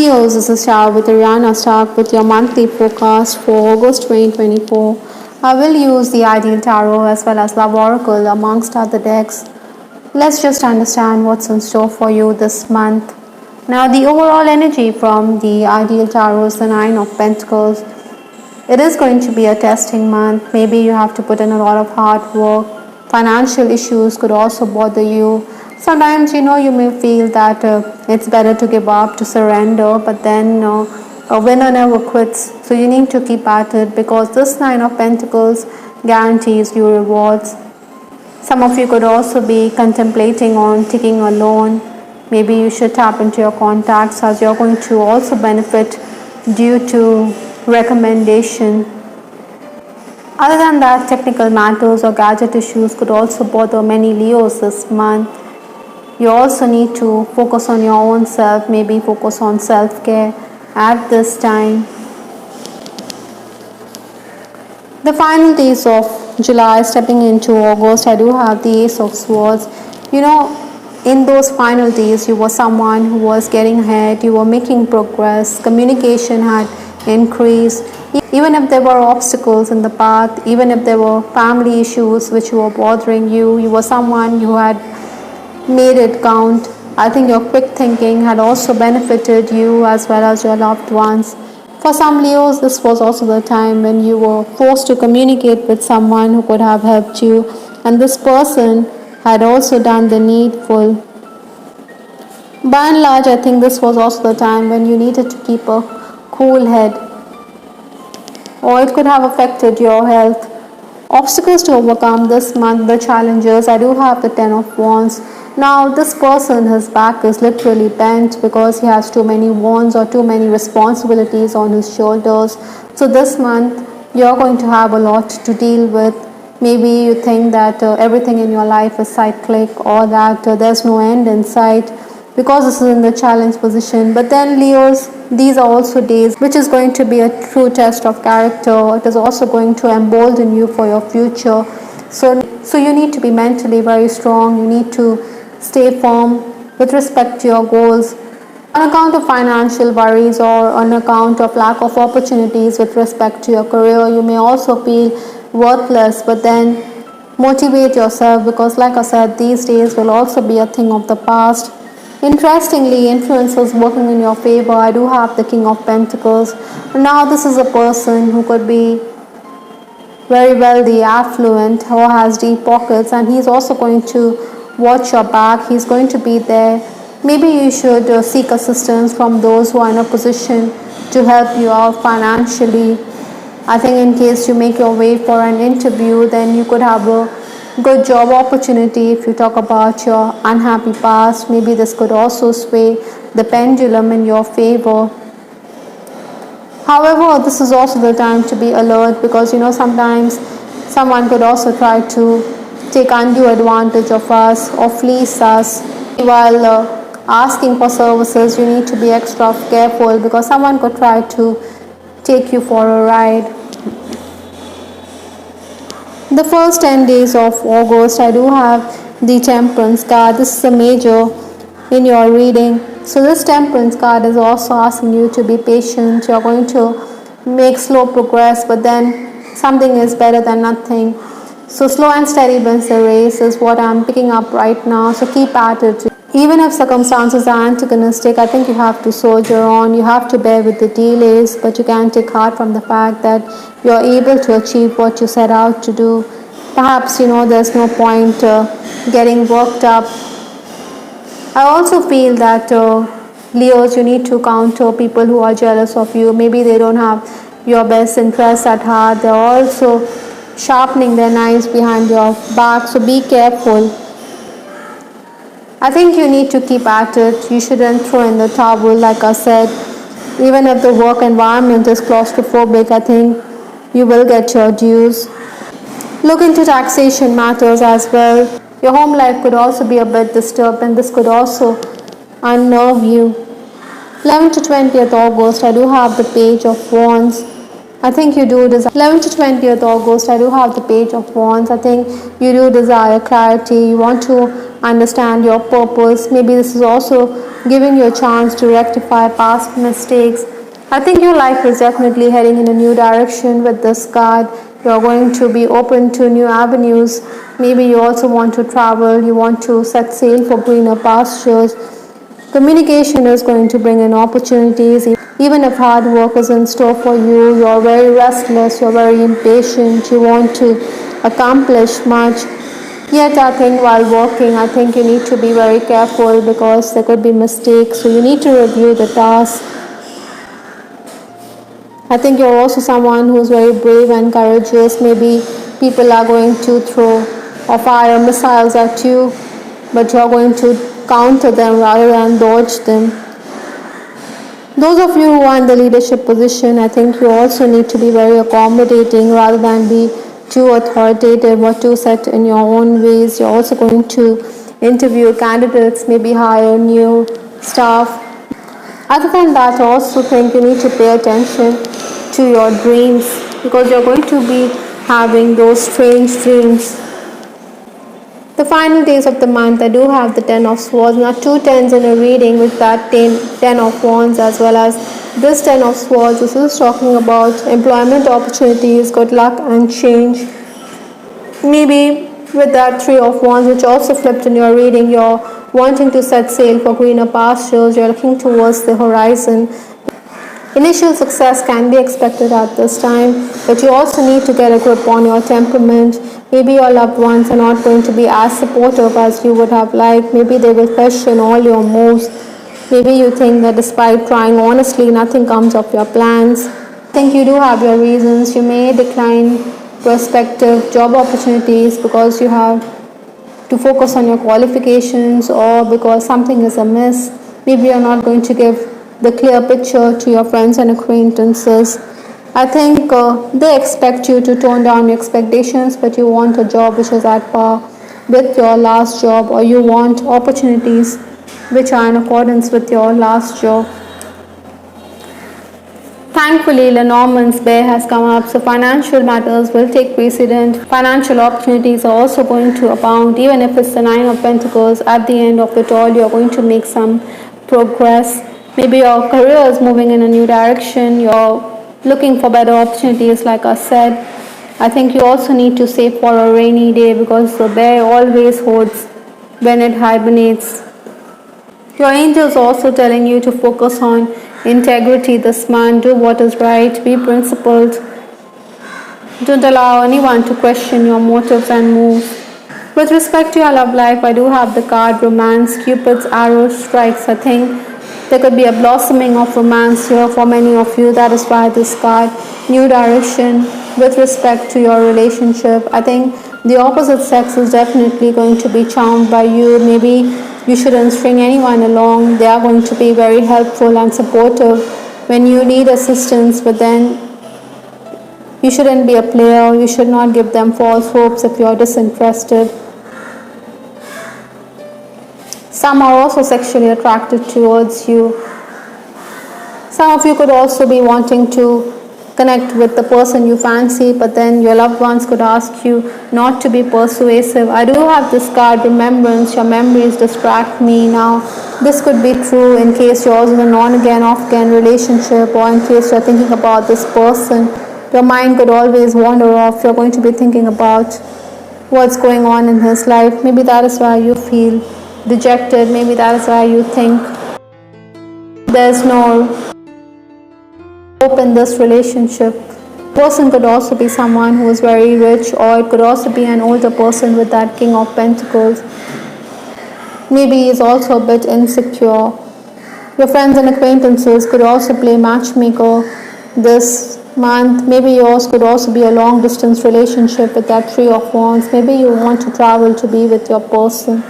Leos, this is Shah with Ariana Stark with your monthly forecast for August 2024. I will use the Ideal Tarot as well as Love Oracle amongst other decks. Let's just understand what's in store for you this month. Now, the overall energy from the Ideal Tarot is the Nine of Pentacles. It is going to be a testing month. Maybe you have to put in a lot of hard work. Financial issues could also bother you. Sometimes, you may feel that it's better to give up, to surrender, but then a winner never quits. So you need to keep at it because this Nine of Pentacles guarantees you rewards. Some of you could also be contemplating on taking a loan. Maybe you should tap into your contacts as you're going to also benefit due to recommendation. Other than that, technical matters or gadget issues could also bother many Leos this month. You also need to focus on your own self, maybe focus on self-care at this time. The final days of July stepping into August, I do have the Ace of Swords. In those final days, you were someone who was getting ahead, you were making progress, communication had increased. Even if there were obstacles in the path, even if there were family issues which were bothering you, you were someone who had made it count. I think your quick thinking had also benefited you as well as your loved ones. For some Leos, this was also the time when you were forced to communicate with someone who could have helped you, and this person had also done the needful. By and large, I think this was also the time when you needed to keep a cool head, or it could have affected your health. Obstacles to overcome this month, the challenges. I do have the Ten of Wands. Now, this person, his back is literally bent because he has too many wands or too many responsibilities on his shoulders. So this month, you're going to have a lot to deal with. Maybe you think that everything in your life is cyclic, or that there's no end in sight because this is in the challenge position. But then Leos, these are also days which is going to be a true test of character. It is also going to embolden you for your future. So you need to be mentally very strong. You need to stay firm with respect to your goals. On account of financial worries or on account of lack of opportunities with respect to your career, you may also feel worthless, but then motivate yourself because, like I said, these days will also be a thing of the past. Interestingly, influences working in your favor. I do have the King of Pentacles. Now this is a person who could be very wealthy, affluent, or has deep pockets, and he's also going to watch your back. He's going to be there. Maybe you should seek assistance from those who are in a position to help you out financially. I think in case you make your way for an interview, then you could have a good job opportunity. If you talk about your unhappy past, maybe this could also sway the pendulum in your favor. However, this is also the time to be alert because sometimes someone could also try to take undue advantage of us or fleece us. While asking for services, you need to be extra careful because someone could try to take you for a ride. The first 10 days of August, I do have the Temperance card. This is a major in your reading. So this Temperance card is also asking you to be patient. You're going to make slow progress, but then something is better than nothing. So slow and steady wins the race is what I'm picking up right now. So keep at it. Even if circumstances are antagonistic, I think you have to soldier on. You have to bear with the delays, but you can take heart from the fact that you're able to achieve what you set out to do. Perhaps, there's no point getting worked up. I also feel that Leos, you need to counter people who are jealous of you. Maybe they don't have your best interests at heart. They're also sharpening their knives behind your back, so be careful. I think you need to keep at it. You shouldn't throw in the towel, like I said. Even if the work environment is claustrophobic, I think you will get your dues. Look into taxation matters as well. Your home life could also be a bit disturbed, and this could also unnerve you. 11th to 20th August, I do have the Page of Wands. I think you do desire 11th to 20th August. I do have the Page of Wands. I think you do desire clarity. You want to understand your purpose. Maybe this is also giving you a chance to rectify past mistakes. I think your life is definitely heading in a new direction with this card. You're going to be open to new avenues. Maybe you also want to travel. You want to set sail for greener pastures. Communication is going to bring in opportunities. Even if hard work is in store for you, you're very restless, you're very impatient, you want to accomplish much. Yet I think while working, I think you need to be very careful because there could be mistakes. So you need to review the task. I think you're also someone who's very brave and courageous. Maybe people are going to throw or fire missiles at you, but you're going to counter them rather than dodge them. Those of you who are in the leadership position, I think you also need to be very accommodating rather than be too authoritative or too set in your own ways. You're also going to interview candidates, maybe hire new staff. Other than that, I also think you need to pay attention to your dreams because you're going to be having those strange dreams. The final days of the month, I do have the 10 of Swords. Now 2 10s in a reading with that 10 of Wands as well as this 10 of Swords. This is talking about employment opportunities, good luck and change. Maybe with that 3 of Wands which also flipped in your reading, you're wanting to set sail for greener pastures. You're looking towards the horizon. Initial success can be expected at this time, but you also need to get a grip on your temperament. Maybe your loved ones are not going to be as supportive as you would have liked. Maybe they will question all your moves. Maybe you think that despite trying honestly, nothing comes of your plans. I think you do have your reasons. You may decline prospective job opportunities because you have to focus on your qualifications or because something is amiss. Maybe you're not going to give the clear picture to your friends and acquaintances. I think they expect you to tone down your expectations, but you want a job which is at par with your last job, or you want opportunities which are in accordance with your last job. Thankfully, Lenormand's bear has come up, so financial matters will take precedent. Financial opportunities are also going to abound, even if it's the 9 of Pentacles. At the end of it all, you're going to make some progress. Maybe your career is moving in a new direction. You're looking for better opportunities, like I said. I think you also need to save for a rainy day because the bear always hoards when it hibernates. Your angels are also telling you to focus on integrity this month. Do what is right. Be principled. Don't allow anyone to question your motives and moves. With respect to your love life, I do have the card Romance. Cupid's arrow strikes. I think there could be a blossoming of romance here for many of you. That is why this card, new direction with respect to your relationship. I think the opposite sex is definitely going to be charmed by you. Maybe you shouldn't string anyone along. They are going to be very helpful and supportive when you need assistance, but then you shouldn't be a player. You should not give them false hopes if you're disinterested. Some are also sexually attracted towards you. Some of you could also be wanting to connect with the person you fancy, but then your loved ones could ask you not to be persuasive. I do have this card, Remembrance. Your memories distract me. Now, this could be true in case you're in an on-again, off-again relationship, or in case you're thinking about this person. Your mind could always wander off. You're going to be thinking about what's going on in his life. Maybe that is why you feel dejected. Maybe that is why you think there's no hope in this relationship. The person could also be someone who is very rich, or it could also be an older person with that King of Pentacles. Maybe he is also a bit insecure. Your friends and acquaintances could also play matchmaker this month. Maybe yours could also be a long distance relationship with that 3 of Wands. Maybe you want to travel to be with your person.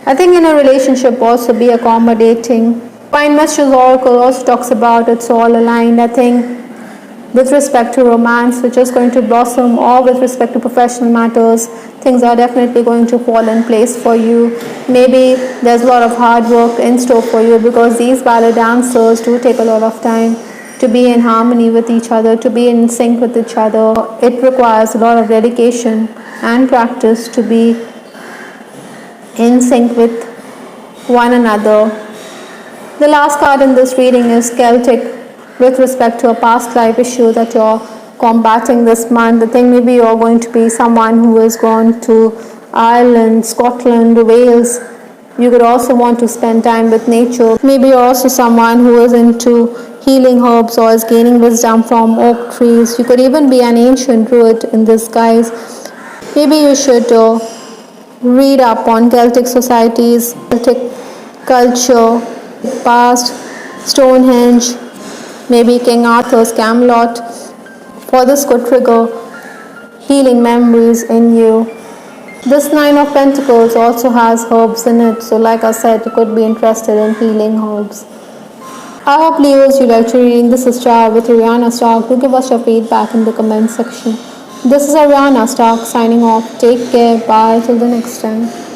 I think in a relationship also be accommodating. Fine Messages Oracle also talks about it's all aligned. I think with respect to romance, which is going to blossom, or with respect to professional matters, things are definitely going to fall in place for you. Maybe there's a lot of hard work in store for you because these ballet dancers do take a lot of time to be in harmony with each other, to be in sync with each other. It requires a lot of dedication and practice to be in sync with one another. The last card in this reading is Celtic, with respect to a past life issue that you're combating this month. The thing, maybe you're going to be someone who has gone to Ireland, Scotland, Wales. You could also want to spend time with nature. Maybe you're also someone who is into healing herbs or is gaining wisdom from oak trees. You could even be an ancient druid in disguise. Maybe you should read up on Celtic societies, Celtic culture, past, Stonehenge, maybe King Arthur's Camelot, for this could trigger healing memories in you. This Nine of Pentacles also has herbs in it, so like I said, you could be interested in healing herbs. I hope Leos you like reading. This is Star with Ariana Stark. Do give us your feedback in the comment section. This is Ariana Stark signing off. Take care. Bye till the next time.